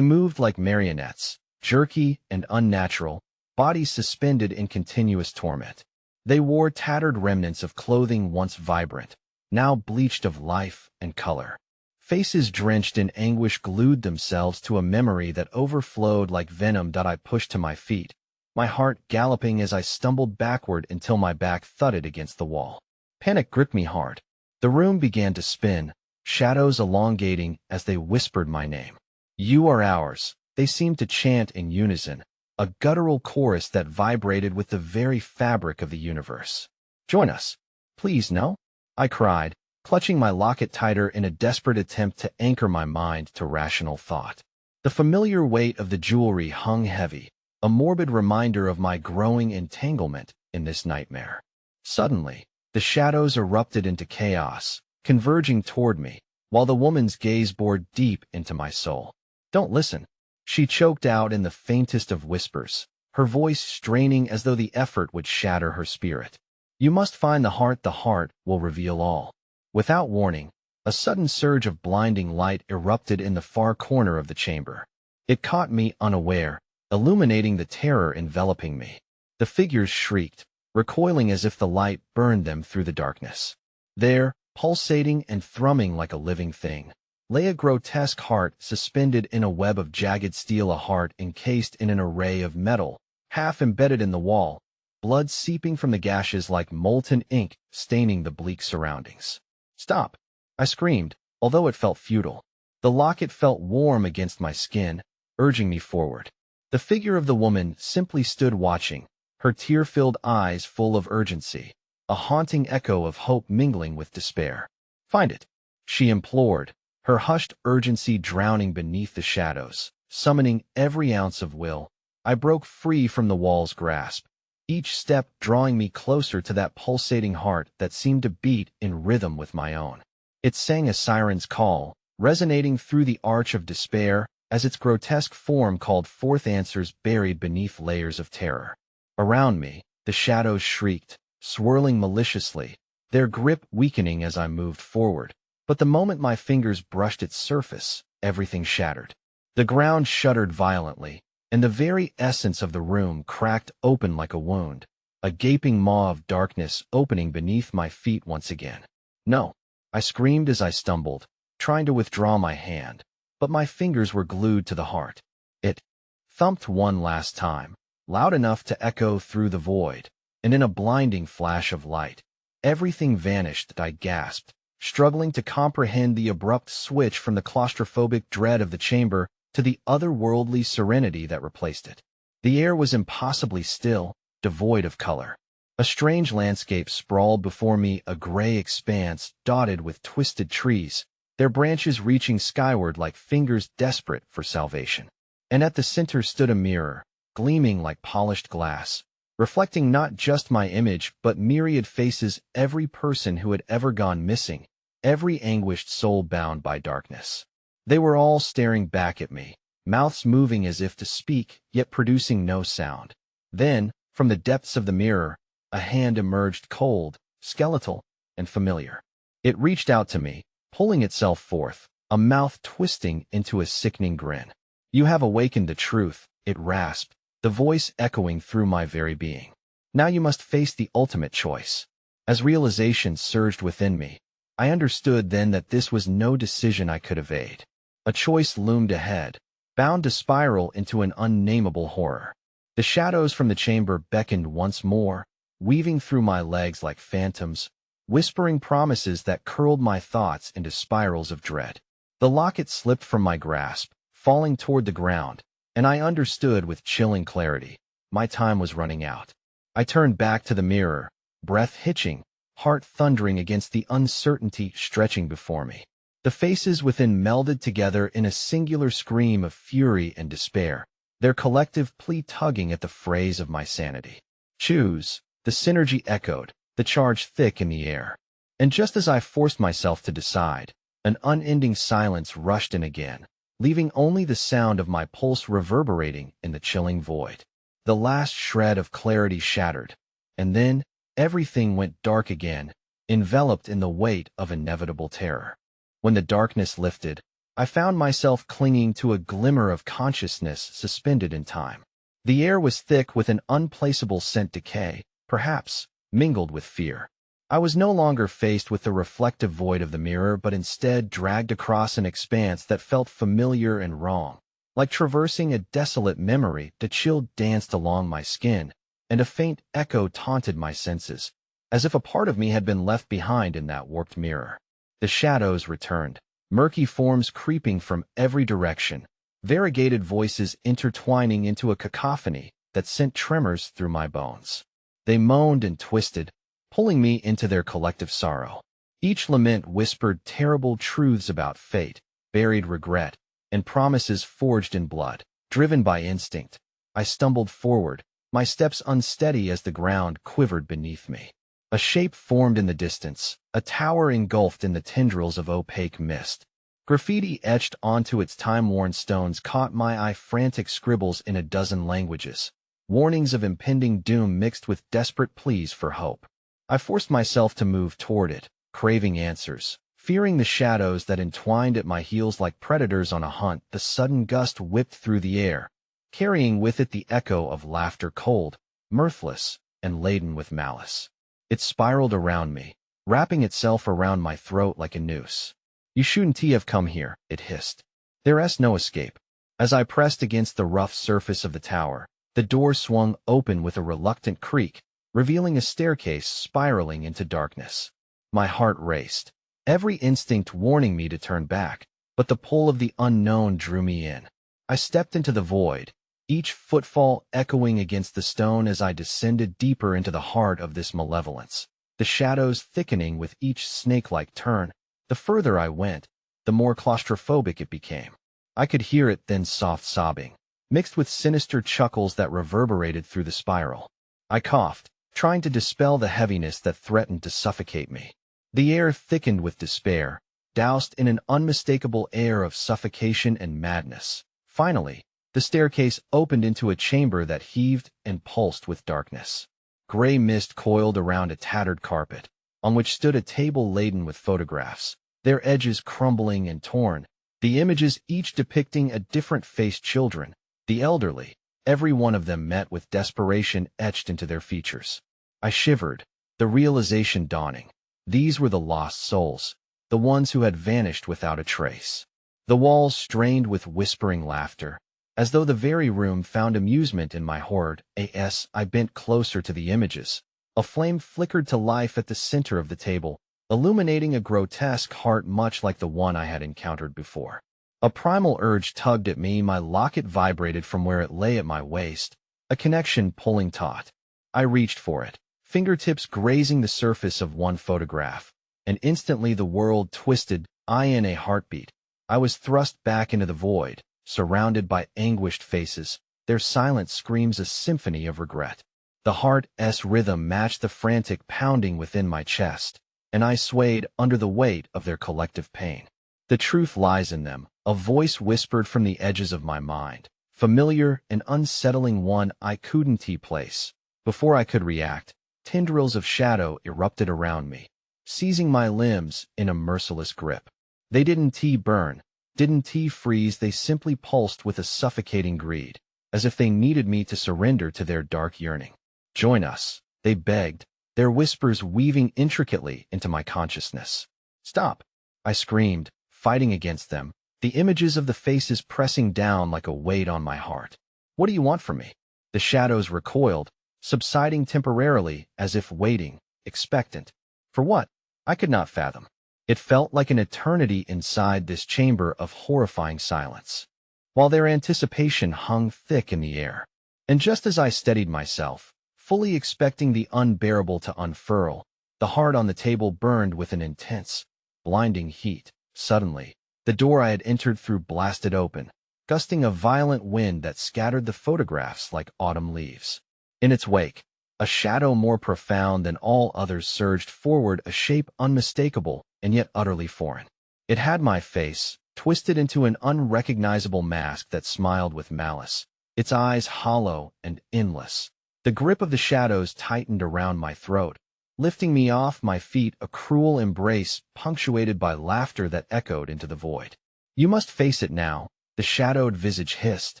moved like marionettes, jerky and unnatural, bodies suspended in continuous torment. They wore tattered remnants of clothing once vibrant, now bleached of life and color. Faces drenched in anguish glued themselves to a memory that overflowed like venom. I pushed to my feet, my heart galloping as I stumbled backward until my back thudded against the wall. Panic gripped me hard. The room began to spin, shadows elongating as they whispered my name. "You are ours," they seemed to chant in unison, a guttural chorus that vibrated with the very fabric of the universe. "Join us. Please, no?" I cried, clutching my locket tighter in a desperate attempt to anchor my mind to rational thought. The familiar weight of the jewelry hung heavy, a morbid reminder of my growing entanglement in this nightmare. Suddenly, the shadows erupted into chaos, converging toward me, while the woman's gaze bored deep into my soul. "Don't listen," she choked out in the faintest of whispers, her voice straining as though the effort would shatter her spirit. "You must find the heart will reveal all." Without warning, a sudden surge of blinding light erupted in the far corner of the chamber. It caught me unaware, illuminating the terror enveloping me. The figures shrieked, recoiling as if the light burned them through the darkness. There, pulsating and thrumming like a living thing, lay a grotesque heart suspended in a web of jagged steel, a heart encased in an array of metal, half embedded in the wall, blood seeping from the gashes like molten ink staining the bleak surroundings. "Stop!" I screamed, although it felt futile. The locket felt warm against my skin, urging me forward. The figure of the woman simply stood watching, her tear-filled eyes full of urgency, a haunting echo of hope mingling with despair. "Find it," she implored, her hushed urgency drowning beneath the shadows, summoning every ounce of will. I broke free from the wall's grasp, each step drawing me closer to that pulsating heart that seemed to beat in rhythm with my own. It sang a siren's call, resonating through the arch of despair, as its grotesque form called forth answers buried beneath layers of terror. Around me, the shadows shrieked, swirling maliciously, their grip weakening as I moved forward. But the moment my fingers brushed its surface, everything shattered. The ground shuddered violently, and the very essence of the room cracked open like a wound, a gaping maw of darkness opening beneath my feet once again. "No!" I screamed as I stumbled, trying to withdraw my hand, but my fingers were glued to the heart. It thumped one last time, loud enough to echo through the void, and in a blinding flash of light, everything vanished. I gasped, struggling to comprehend the abrupt switch from the claustrophobic dread of the chamber to the otherworldly serenity that replaced it. The air was impossibly still, devoid of color. A strange landscape sprawled before me, a gray expanse dotted with twisted trees, their branches reaching skyward like fingers desperate for salvation. And at the center stood a mirror, gleaming like polished glass, reflecting not just my image but myriad faces, every person who had ever gone missing, every anguished soul bound by darkness. They were all staring back at me, mouths moving as if to speak, yet producing no sound. Then, from the depths of the mirror, a hand emerged, cold, skeletal, and familiar. It reached out to me, pulling itself forth, a mouth twisting into a sickening grin. "You have awakened the truth," it rasped, the voice echoing through my very being. "Now you must face the ultimate choice." As realization surged within me, I understood then that this was no decision I could evade. A choice loomed ahead, bound to spiral into an unnameable horror. The shadows from the chamber beckoned once more, weaving through my legs like phantoms, whispering promises that curled my thoughts into spirals of dread. The locket slipped from my grasp, falling toward the ground, and I understood with chilling clarity. My time was running out. I turned back to the mirror, breath hitching, heart thundering against the uncertainty stretching before me. The faces within melded together in a singular scream of fury and despair, their collective plea tugging at the phrase of my sanity. "Choose," the synergy echoed, the charge thick in the air. And just as I forced myself to decide, an unending silence rushed in again, leaving only the sound of my pulse reverberating in the chilling void. The last shred of clarity shattered, and then everything went dark again, enveloped in the weight of inevitable terror. When the darkness lifted, I found myself clinging to a glimmer of consciousness suspended in time. The air was thick with an unplaceable scent, decay, perhaps, mingled with fear. I was no longer faced with the reflective void of the mirror, but instead dragged across an expanse that felt familiar and wrong. Like traversing a desolate memory, the chill danced along my skin, and a faint echo taunted my senses, as if a part of me had been left behind in that warped mirror. The shadows returned, murky forms creeping from every direction, variegated voices intertwining into a cacophony that sent tremors through my bones. They moaned and twisted, pulling me into their collective sorrow. Each lament whispered terrible truths about fate, buried regret, and promises forged in blood. Driven by instinct, I stumbled forward, my steps unsteady as the ground quivered beneath me. A shape formed in the distance, a tower engulfed in the tendrils of opaque mist. Graffiti etched onto its time-worn stones caught my eye, frantic scribbles in a dozen languages, warnings of impending doom mixed with desperate pleas for hope. I forced myself to move toward it, craving answers, fearing the shadows that entwined at my heels like predators on a hunt. The sudden gust whipped through the air, carrying with it the echo of laughter, cold, mirthless, and laden with malice. It spiraled around me, wrapping itself around my throat like a noose. "You shouldn't have come here," it hissed. "There's no escape." As I pressed against the rough surface of the tower, the door swung open with a reluctant creak, revealing a staircase spiraling into darkness. My heart raced, every instinct warning me to turn back, but the pull of the unknown drew me in. I stepped into the void, each footfall echoing against the stone as I descended deeper into the heart of this malevolence, the shadows thickening with each snake-like turn. The further I went, the more claustrophobic it became. I could hear it then, soft sobbing, mixed with sinister chuckles that reverberated through the spiral. I coughed, trying to dispel the heaviness that threatened to suffocate me. The air thickened with despair, doused in an unmistakable air of suffocation and madness. Finally, the staircase opened into a chamber that heaved and pulsed with darkness. Gray mist coiled around a tattered carpet, on which stood a table laden with photographs, their edges crumbling and torn, the images each depicting a different-faced children, the elderly, every one of them met with desperation etched into their features. I shivered, the realization dawning. These were the lost souls, the ones who had vanished without a trace. The walls strained with whispering laughter, as though the very room found amusement in my horror. I bent closer to the images. A flame flickered to life at the center of the table, illuminating a grotesque heart much like the one I had encountered before. A primal urge tugged at me, my locket vibrated from where it lay at my waist, a connection pulling taut. I reached for it, fingertips grazing the surface of one photograph, and instantly the world twisted, I in a heartbeat. I was thrust back into the void, surrounded by anguished faces, their silent screams a symphony of regret. The heart's rhythm matched the frantic pounding within my chest, and I swayed under the weight of their collective pain. The truth lies in them, a voice whispered from the edges of my mind, familiar and unsettling one I couldn't place. Before I could react, tendrils of shadow erupted around me, seizing my limbs in a merciless grip. They didn't burn, didn't freeze, they simply pulsed with a suffocating greed, as if they needed me to surrender to their dark yearning. Join us, they begged, their whispers weaving intricately into my consciousness. Stop, I screamed, fighting against them, the images of the faces pressing down like a weight on my heart. What do you want from me? The shadows recoiled, subsiding temporarily as if waiting, expectant. For what? I could not fathom. It felt like an eternity inside this chamber of horrifying silence, while their anticipation hung thick in the air. And just as I steadied myself, fully expecting the unbearable to unfurl, the heart on the table burned with an intense, blinding heat. Suddenly, the door I had entered through blasted open, gusting a violent wind that scattered the photographs like autumn leaves. In its wake, a shadow more profound than all others surged forward, a shape unmistakable and yet utterly foreign. It had my face, twisted into an unrecognizable mask that smiled with malice, its eyes hollow and endless. The grip of the shadows tightened around my throat, lifting me off my feet, a cruel embrace punctuated by laughter that echoed into the void. You must face it now, the shadowed visage hissed,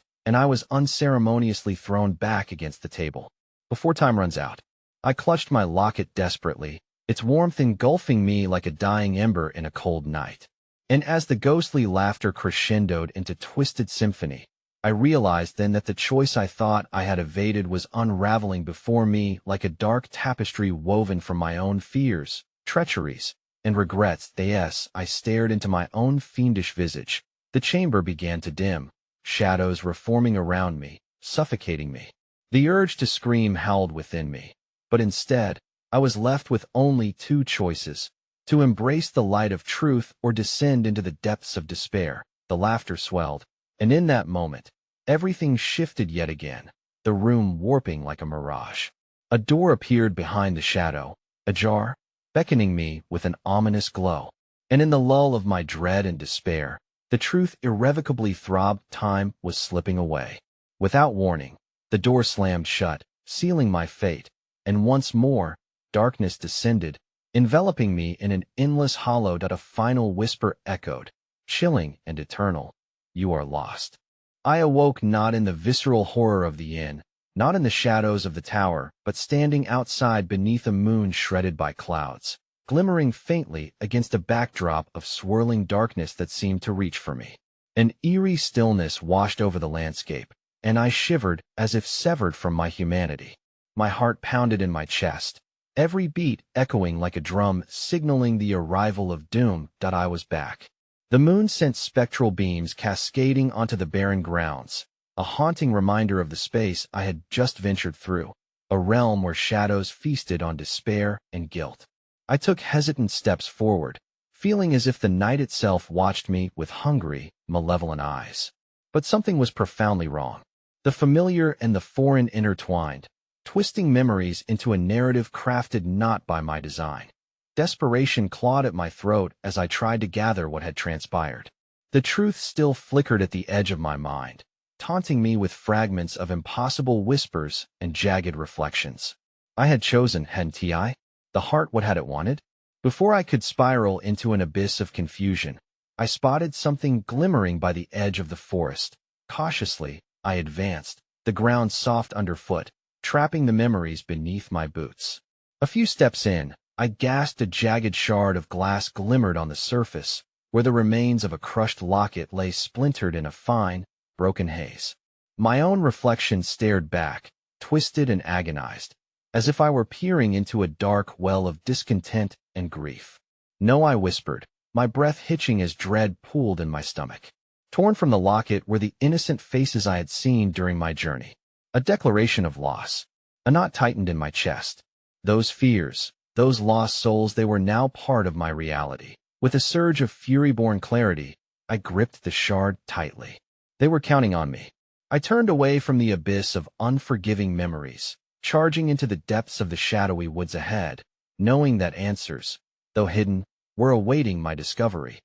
and I was unceremoniously thrown back against the table. Before time runs out, I clutched my locket desperately, its warmth engulfing me like a dying ember in a cold night. And as the ghostly laughter crescendoed into twisted symphony, I realized then that the choice I thought I had evaded was unraveling before me like a dark tapestry woven from my own fears, treacheries, and regrets. I stared into my own fiendish visage. The chamber began to dim, shadows reforming around me, suffocating me. The urge to scream howled within me, but instead, I was left with only two choices: to embrace the light of truth or descend into the depths of despair. The laughter swelled, and in that moment, everything shifted yet again, the room warping like a mirage. A door appeared behind the shadow, ajar, beckoning me with an ominous glow. And in the lull of my dread and despair, the truth irrevocably throbbed. Time was slipping away. Without warning, the door slammed shut, sealing my fate, and once more, darkness descended, enveloping me in an endless hollow. A final whisper echoed, chilling and eternal. You are lost. I awoke not in the visceral horror of the inn, not in the shadows of the tower, but standing outside beneath a moon shredded by clouds, glimmering faintly against a backdrop of swirling darkness that seemed to reach for me. An eerie stillness washed over the landscape, and I shivered as if severed from my humanity. My heart pounded in my chest, every beat echoing like a drum signaling the arrival of doom. I was back. The moon sent spectral beams cascading onto the barren grounds, a haunting reminder of the space I had just ventured through, a realm where shadows feasted on despair and guilt. I took hesitant steps forward, feeling as if the night itself watched me with hungry, malevolent eyes. But something was profoundly wrong. The familiar and the foreign intertwined, twisting memories into a narrative crafted not by my design. Desperation clawed at my throat as I tried to gather what had transpired. The truth still flickered at the edge of my mind, taunting me with fragments of impossible whispers and jagged reflections. I had chosen, hadn't I? The heart, what had it wanted? Before I could spiral into an abyss of confusion, I spotted something glimmering by the edge of the forest. Cautiously, I advanced, the ground soft underfoot, trapping the memories beneath my boots. A few steps in, I gasped. A jagged shard of glass glimmered on the surface, where the remains of a crushed locket lay splintered in a fine, broken haze. My own reflection stared back, twisted and agonized, as if I were peering into a dark well of discontent and grief. No, I whispered, my breath hitching as dread pooled in my stomach. Torn from the locket were the innocent faces I had seen during my journey. A declaration of loss. A knot tightened in my chest. Those fears, those lost souls, they were now part of my reality. With a surge of fury-born clarity, I gripped the shard tightly. They were counting on me. I turned away from the abyss of unforgiving memories, charging into the depths of the shadowy woods ahead, knowing that answers, though hidden, were awaiting my discovery.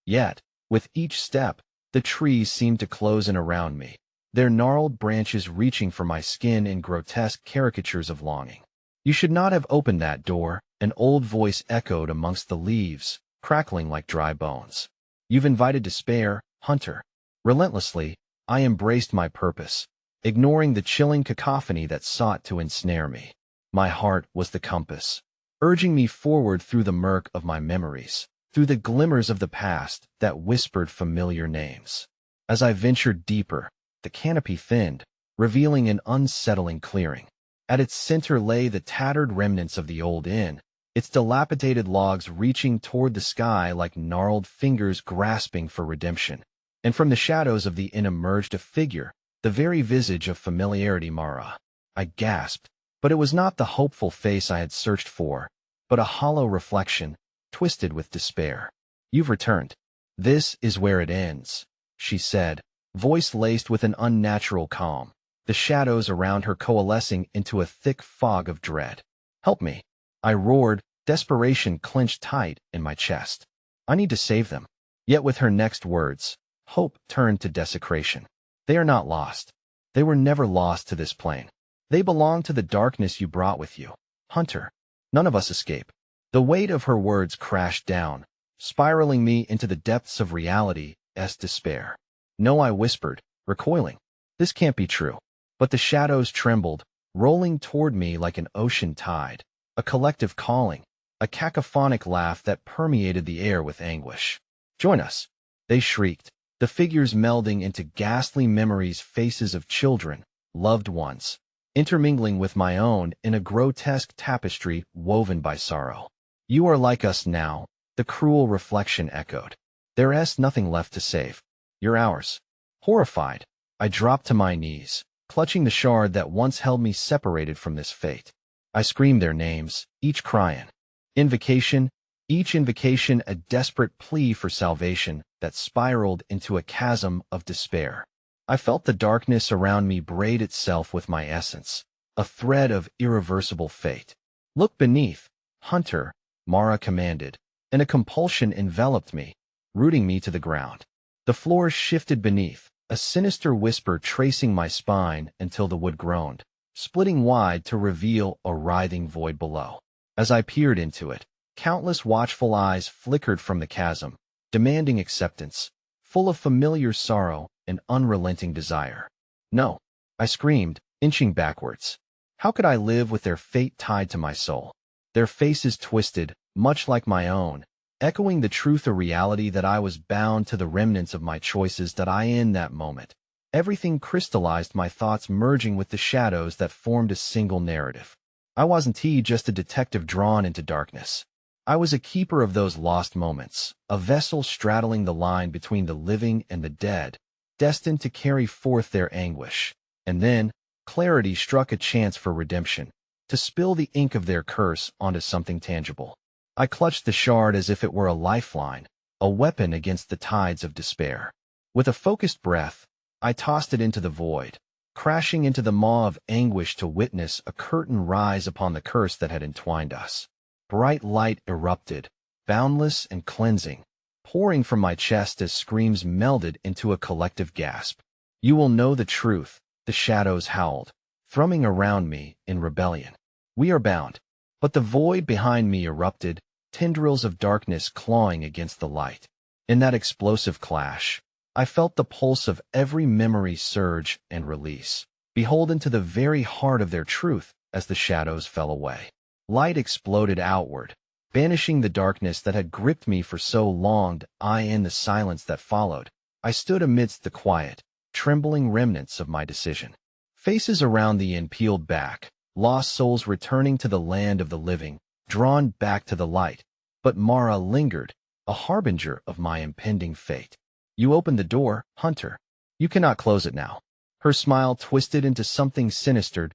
Yet, with each step, the trees seemed to close in around me, their gnarled branches reaching for my skin in grotesque caricatures of longing. "You should not have opened that door," an old voice echoed amongst the leaves, crackling like dry bones. "You've invited despair, Hunter." Relentlessly, I embraced my purpose, ignoring the chilling cacophony that sought to ensnare me. My heart was the compass, urging me forward through the murk of my memories, through the glimmers of the past that whispered familiar names. As I ventured deeper, the canopy thinned, revealing an unsettling clearing. At its center lay the tattered remnants of the old inn, its dilapidated logs reaching toward the sky like gnarled fingers grasping for redemption. And from the shadows of the inn emerged a figure, the very visage of familiarity. "Mara." I gasped, but it was not the hopeful face I had searched for, but a hollow reflection, twisted with despair. "You've returned. This is where it ends," she said, voice laced with an unnatural calm, the shadows around her coalescing into a thick fog of dread. "Help me," I roared, desperation clenched tight in my chest. "I need to save them." Yet with her next words, hope turned to desecration. "They are not lost. They were never lost to this plane. They belong to the darkness you brought with you, Hunter. None of us escape." The weight of her words crashed down, spiraling me into the depths of reality's despair. "No," I whispered, recoiling. "This can't be true." But the shadows trembled, rolling toward me like an ocean tide, a collective calling, a cacophonic laugh that permeated the air with anguish. "Join us," they shrieked, the figures melding into ghastly memories, faces of children, loved ones, intermingling with my own in a grotesque tapestry woven by sorrow. "You are like us now," the cruel reflection echoed. "There's nothing left to save. You're ours." Horrified, I dropped to my knees, clutching the shard that once held me separated from this fate. I screamed their names, each crying. Each invocation a desperate plea for salvation that spiraled into a chasm of despair. I felt the darkness around me braid itself with my essence, a thread of irreversible fate. "Look beneath, Hunter," Mara commanded, and a compulsion enveloped me, rooting me to the ground. The floor shifted beneath, a sinister whisper tracing my spine until the wood groaned, splitting wide to reveal a writhing void below. As I peered into it, countless watchful eyes flickered from the chasm, demanding acceptance, full of familiar sorrow and unrelenting desire. "No," I screamed, inching backwards. How could I live with their fate tied to my soul? Their faces twisted, much like my own, echoing the truth of reality that I was bound to the remnants of my choices that I in that moment. Everything crystallized, my thoughts merging with the shadows that formed a single narrative. I wasn't just a detective drawn into darkness. I was a keeper of those lost moments, a vessel straddling the line between the living and the dead, destined to carry forth their anguish. And then, clarity struck, a chance for redemption, to spill the ink of their curse onto something tangible. I clutched the shard as if it were a lifeline, a weapon against the tides of despair. With a focused breath, I tossed it into the void, crashing into the maw of anguish to witness a curtain rise upon the curse that had entwined us. Bright light erupted, boundless and cleansing, pouring from my chest as screams melded into a collective gasp. "You will know the truth," the shadows howled, thrumming around me in rebellion. "We are bound." But the void behind me erupted, tendrils of darkness clawing against the light. In that explosive clash, I felt the pulse of every memory surge and release, beholden to the very heart of their truth as the shadows fell away. Light exploded outward, banishing the darkness that had gripped me for so long. In the silence that followed, I stood amidst the quiet, trembling remnants of my decision. Faces around the inn peeled back, lost souls returning to the land of the living, drawn back to the light. But Mara lingered, a harbinger of my impending fate. "You opened the door, Hunter. You cannot close it now." Her smile twisted into something sinister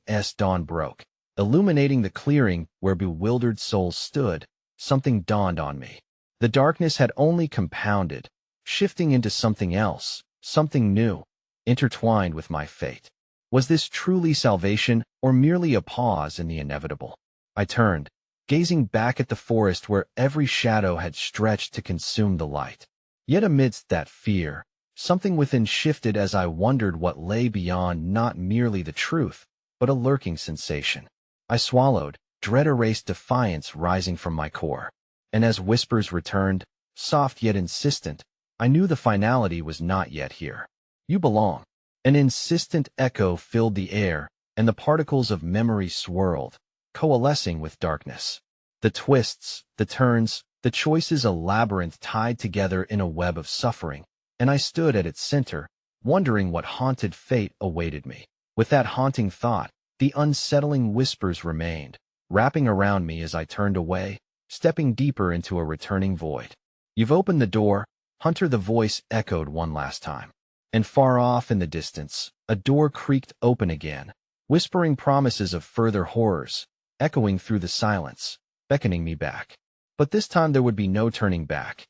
as dawn broke. Illuminating the clearing where bewildered souls stood, something dawned on me. The darkness had only compounded, shifting into something else, something new, intertwined with my fate. Was this truly salvation or merely a pause in the inevitable? I turned, gazing back at the forest where every shadow had stretched to consume the light. Yet amidst that fear, something within shifted as I wondered what lay beyond not merely the truth, but a lurking sensation. I swallowed, dread erased defiance rising from my core. And as whispers returned, soft yet insistent, I knew the finality was not yet here. You belong. An insistent echo filled the air, and the particles of memory swirled, coalescing with darkness. The twists, the turns, the choices a labyrinth tied together in a web of suffering, and I stood at its center, wondering what haunted fate awaited me. With that haunting thought, the unsettling whispers remained, wrapping around me as I turned away, stepping deeper into a returning void. You've opened the door, Hunter, the voice echoed one last time. And far off in the distance, a door creaked open again, whispering promises of further horrors, echoing through the silence, beckoning me back. But this time there would be no turning back.